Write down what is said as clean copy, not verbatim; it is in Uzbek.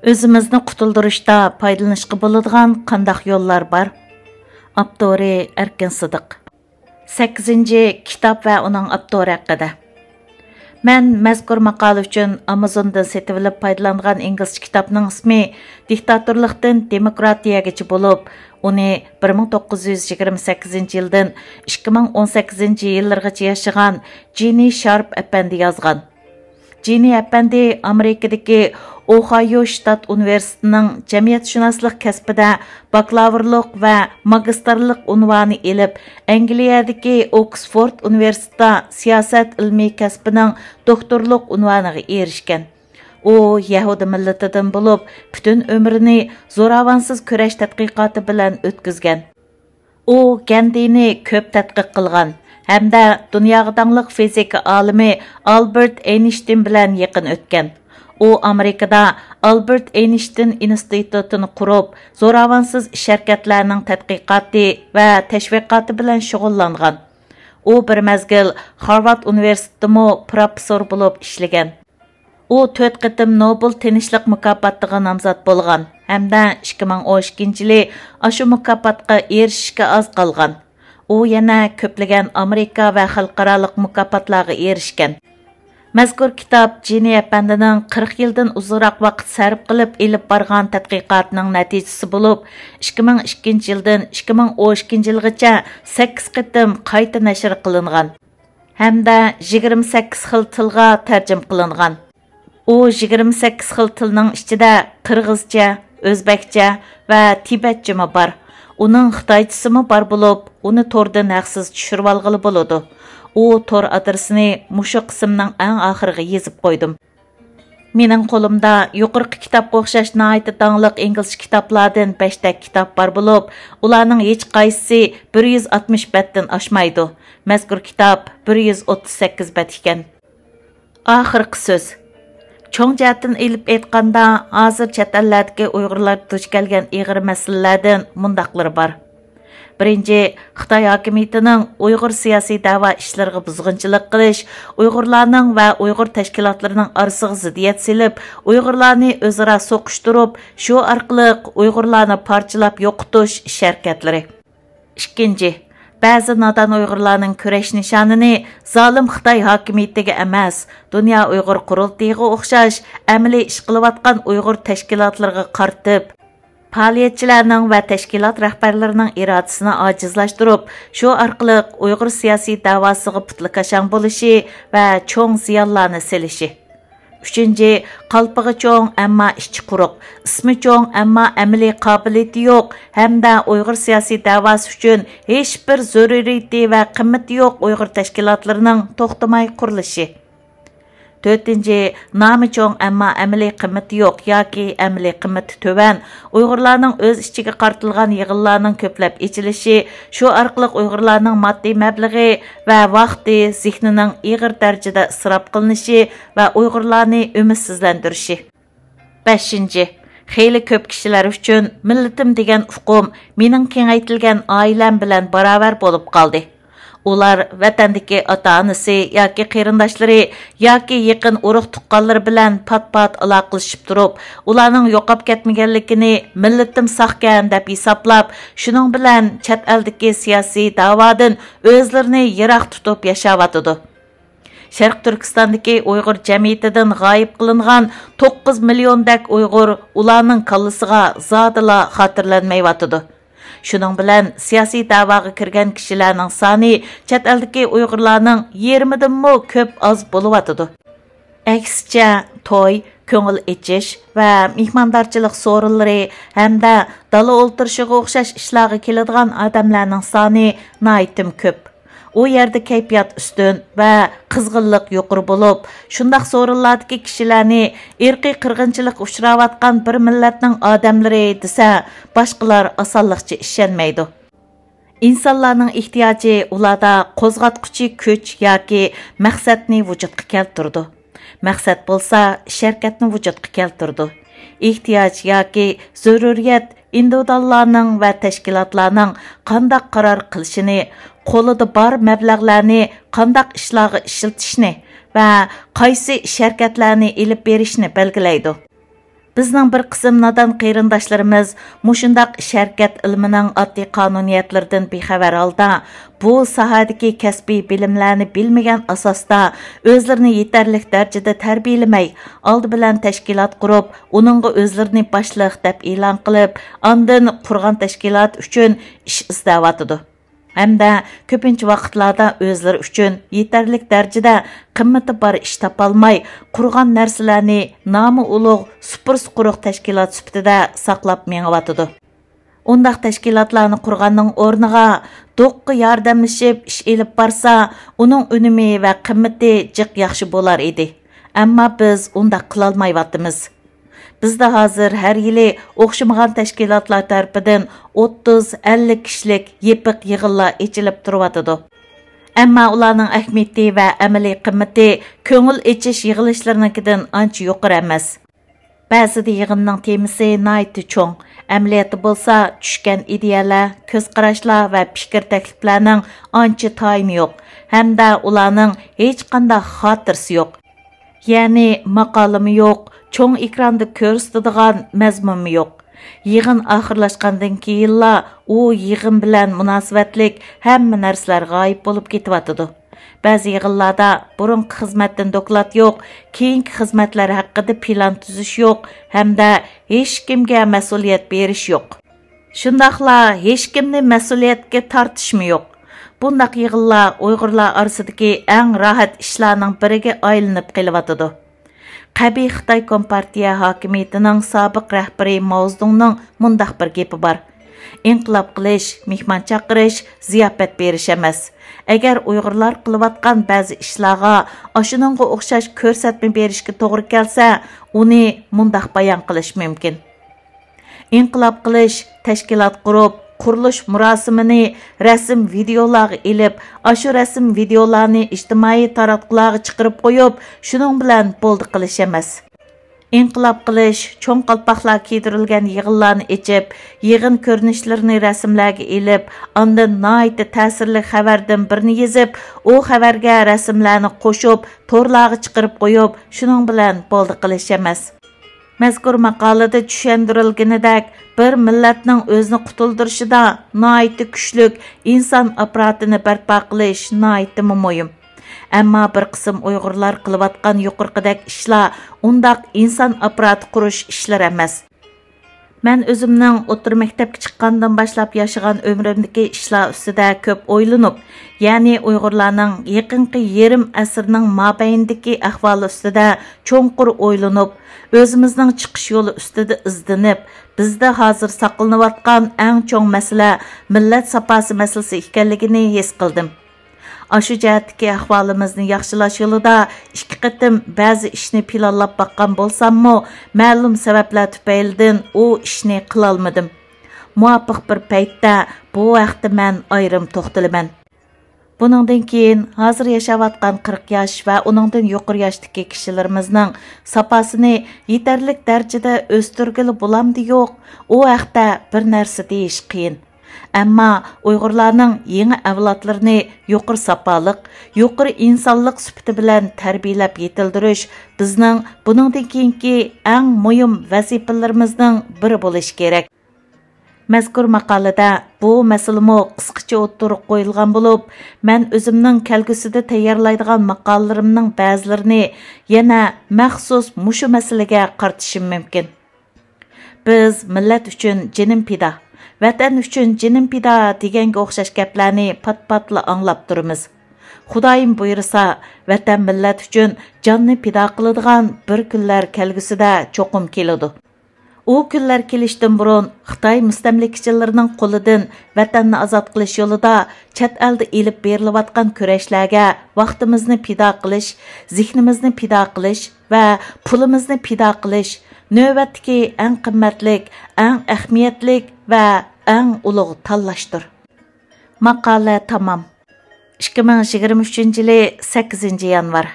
Özümüzni qutuldurishda foydalanishga bo'ladigan qandaq yo'llar bor? Avtori Erkin Sidiq. 8-kitob va uning avtori haqida. Men mazkur maqola uchun Amazondan setib olib foydalangan inglizcha kitobning ismi Diktatorlikdan demokratiyagacha bo'lib, uni 1928-yildan 2018-yillargacha yashagan Jini Sharp apandi yozgan. Jini apandi Amerikadagi Ohio shtat universitetining jamiyatshunoslik kasbida bakalavrlik va magistrlik unvoni elib, Angliyadagi Oxford universitetida siyosat ilmiy kasbining doktorlik unvoniga erishgan. U Yahudi millatidan bo'lib, butun umrini zo'ravonsiz kurash tadqiqoti bilan o'tkazgan. U Gandini ko'p tadqiq qilgan hamda dunyoga tangliq fizika olimi Albert Einstein bilan yaqin o'tgan. U Amerikada Albert Einstein institutini qurib, zo'ravonsiz ish harakatlarning tadqiqoti va tashviqoti bilan shug'ullangan. U bir mazgil Harvard universitetida professor bo'lib ishlagan. U 4 qitim Nobel tinchlik mukofotiga nomzod bo'lgan hamda 2012-yili ashu mukofotga erishishga oz qolgan. U yana ko'plagan Amerika va xalqaro mukofotlarga erishgan. Mazkur kitob Jini apandining 40 yildan uzunroq vaqt sarf qilib elib borgan tadqiqotining natijasi bo'lib, 2002-yildan 2012-yilgacha 8 qitim qayta nashr qilingan hamda 28 xil tilga tarjim qilingan. U 28 xil tilning ichida qirg'izcha, o'zbekcha va tibetcha bor. Uning xitoychasi bor bo'lib, uni tordan haqsiz tushirib olg'ili bo'ladi. U tor adresini mushu qismning eng oxiriga yozib qo'ydim. Mening qo'limda yuqorqi kitobga o'xshash nihoyat tangliq ingliz kitoblardan 5 ta kitob bor bo'lib, ularning hech qaysisi 160 betdan oshmaydi. Mazkur kitob 138 bet ekan. Oxirgi so'z. Cho'ng jihatdan elib aytganda, hozir chet ellardagi Uyg'urlar duch kelgan ig'ir masalalardan mundaqlari bor. Birinchi, Xitoy hokimiyatining Uyg'ur siyosiy da'vo ishlariga buzg'unchilik qilish, Uyg'urlarning va Uyg'ur tashkilotlarining orasiga ziddiyat selib, Uyg'urlarni o'zaro so'qishtirib, shu orqali Uyg'urlarni parchalab yo'qotish ish harakatlari. Ikkinchi, ba'zi nodon Uyg'urlarning kurash nishonini zolim Xitoy hokimiyatiga emas, Dunyo Uyg'ur qurultiyiga o'xshash amaliy ish qilayotgan Uyg'ur tashkilotlariga qartib, faoliyatchilarning va tashkilot rahbarlarining irodasini ojizlashtirib, shu orqali Uyg'ur siyosiy da'vosiga putlakashang bo'lishi va cho'ng ziyonlarni selishi. Uchinchi, qalpig'i cho'ng, ammo ichi quruq, ismi cho'ng, ammo amaliy qobiliyati yo'q hamda Uyg'ur siyosiy da'vosi uchun hech bir zaruriyati va qimmati yo'q Uyg'ur tashkilotlarining to'xtamay qurilishi. To'rtinchi, nomi cho'ng, ammo amaliy qimmati yo'q yoki amaliy qimmati to'van Uyg'urlarning o'z ichiga qartilgan yig'inlarning ko'plab ichilishi, shu orqali Uyg'urlarning moddiy mablag'i va vaqti, zehnining ig'ir darajada isrof qilinishi va Uyg'urlarni umidsizlantirishi. 5. Xeyli ko'p kishilar uchun millatim degan uqum mening kengaytilgan oilam bilan barobar bo'lib qoldi. Ular vatandagi ota-onasi yoki qarindoshlari yoki yaqin urug' tuqqanlari bilan pat-pat aloqalashib turib, ularning yo'qolib ketmaganligini millatim saqkan deb hisoblab, shuning bilan chet eldagi siyosiy da'vodan o'zlarini yiroq tutib yashayotdi. Sharq Turkistondagi Uyg'ur jamiyatidan g'oyib qilingan 9 milliondak Uyg'ur ularning kallasiga zodila xotirlanmayotdi. Shuning bilan siyosiy da'voga kirgan kishilarning soni chet eldagi Uyg'urlarning 20 danmi ko'p oz bo'lyotdi. Aksicha, to'y, ko'ngil ichish va mehmondorchilik so'rinlari hamda dala o'ltirishiga o'xshash ishlarga keladigan odamlarning soni nihoyat ko'p. U yerda kayfiyat ustun va qizg'inlik yuqori bo'lib, shundaq so'rinlardagi kishilarni irqiy qirg'inchilik uchrayotgan bir millatning odamlari desa, boshqalar osonlikcha ishonmaydi. İnsanlarning ehtiyoji ularda qo'zg'atquchi kuch yoki maqsadni vujudga keltirdi. Maqsad bo'lsa, sharkatni vujudga keltirdi. Ehtiyoj yoki zaruriyat individuallarning va tashkilotlarning qanday qaror qilishini, qo'lida bor mablag'larni qanday ishlarga ishlatishni va qaysi ish harakatlarni elib berishni belgilaydi. Bizning bir qism nadan qeyrindaşlarımız mushundaq ish-harakat ilmining oddiy qonuniyatlaridan bexabar holda bu sohadagi kasbiy bilimlarni bilmagan asosda o'zlarini yetarli darajada tarbiyalamay, oldi bilan tashkilot qurib, uningga o'zlarini boshliq deb e'lon qilib, ondan qurgan tashkilot uchun ish izlayotidi. Hamda ko'pincha vaqtlarda o'zlari uchun yetarli darajada qimmati bor ish topolmay, qurgan narsalarni nomi ulug' supur-quruq tashkilot sifatida saqlab mengyotidi. Undaq tashkilotlarni qurganning o'rniga do'qqa yordamlashib ish elib borsa, uning unumi va qimmati jiq yaxshi bo'lar edi. Ammo biz undaq qila olmayotimiz. Bizda hozir har yili o'xshamagan tashkilotlar tarafidan 30-50 kishilik yepiq yig'inlar ochilib turibdi. Ammo ularning ahamiyati va amaliy qimmati ko'ngil echish yig'ilishlarinikidan ancha yuqori emas. Ba'zida yig'inning temasi nihoyatda cho'ng, amaliyoti bo'lsa tushgan ideyalar, ko'z qarashlar va fikr takliflarning ancha tayini yo'q, hamda ularning hech qanday xotirasi yo'q. Ya'ni maqolami yo'q, cho'ng ekranda ko'rsatadigan mazmuni yo'q. Yig'in oxirlashgandan keyinla u yig'in bilan munosabatlik hamma narsalar g'oyib bo'lib ketyotidi. Ba'zi yig'inlarda burungi xizmatdan doklad yo'q, keyingi xizmatlar haqida plan tuzish yo'q, hamda hech kimga mas'uliyat berish yo'q. Shundaqla hech kimni mas'uliyatga tortishmi yo'q. Bundaq yig'inlar Uyg'urlar orasidagi eng rohat ishlarning biriga aylanib qelyotidi. Qabiy Xitoy Kompartiya hokimiyatining sobiq rahbari Mao Zedongning mundaq bir gapi bor. Inqilob qilish, mehmon chaqirish, ziyofat berish emas. Agar Uyg'urlar qilayotgan ba'zi ishlarga ashuningga o'xshash ko'rsatma berishga to'g'ri kelsa, uni mundaq bayon qilish mumkin. Inqilob qilish, tashkilot qurib, qurilish murosimini rasm videolarga elib, ashu rasm videolarni ijtimoiy taratqularga chiqarib qo'yib, shuning bilan bo'ldi qilish emas. Inqilob qilish, cho'ng qalpoqlar kiydirilgan yig'inlarni echib, yig'in ko'rinishlarini rasmlarga elib, ondan nihoyatda ta'sirli xabardan birini yozib, u xabarga rasmlarni qo'shib, to'rlarga chiqarib qo'yib, shuning bilan bo'ldi qilish emas. Mazkur maqolada tushuntirilganidek, bir millatning o'zini qutuldirishida nihoyatda kuchlik inson apparatini barpo qilish nihoyatda muhim. Ammo bir qism Uyg'urlar qilayotgan yuqorqidek ishlar undaq inson apparati qurish ishlar emas. Men o'zimning o'rta maktabga chiqqandan boshlab yashagan umrimdagi ishlar ustida ko'p o'ylanib, ya'ni Uyg'urlarning yaqinqi yarim asrning mobaynidagi ahvoli ustida cho'nqur o'ylanib, o'zimizning chiqish yo'li ustida izlanib, bizda hozir saqlanayotgan eng cho'ng masala millat saposi masalasi ekanligini his qildim. Aşı jihatdagi ahvolimizni yaxshilash yo'lida ikki qatim ba'zi ishni planlab baqqan bo'lsam-mu, ma'lum sabablar tufaylidan u ishni qila olmadim. Muvofiq bir paytda bu vaqtda men ayrim to'xtalaman. Buningdan keyin hozir yashayotgan 40 yosh va uningdan yuqori yoshdagi kishilarimizning saposini yetarli darajada o'stirgili bo'lamdi yo'q, u vaqtda bir narsa deyish qiyin. Ammo Uyg'urlarning yangi avlodlarini yuqori sapoliq, yuqori insonlik sifati bilan tarbiyalab yetildirish bizning buningdan keyingi eng muhim vazifalarimizning biri bo'lishi kerak. Mazkur maqolada bu masalamo qisqacha o'ttirib qo'yilgan bo'lib, men o'zimning kelgusida tayyorlaydigan maqolalarimning ba'zilarini yana maxsus mushu masalaga qaratishim mumkin. Biz millat uchun jinim pida, vatan uchun jinim pida deganga o'xshash gaplarni pat-patla anglab turamiz. Xudoyim buyursa, vatan millat uchun jonni pida qiladigan bir kunlar kelgusida cho'qim keladi. U kunlar kelishdan burun Xitoy mustamlikachilarning qo'lidan vatanni ozod qilish yo'lida chet elda elib berilayotgan kurashlarga vaqtimizni pido qilish, zihnimizni pido qilish va pulimizni pido qilish navbatdagi eng qimmatlik, eng ahamiyatlik va eng ulug' tanlashdir. Maqola tamom. 2023 yili 8 yanvar.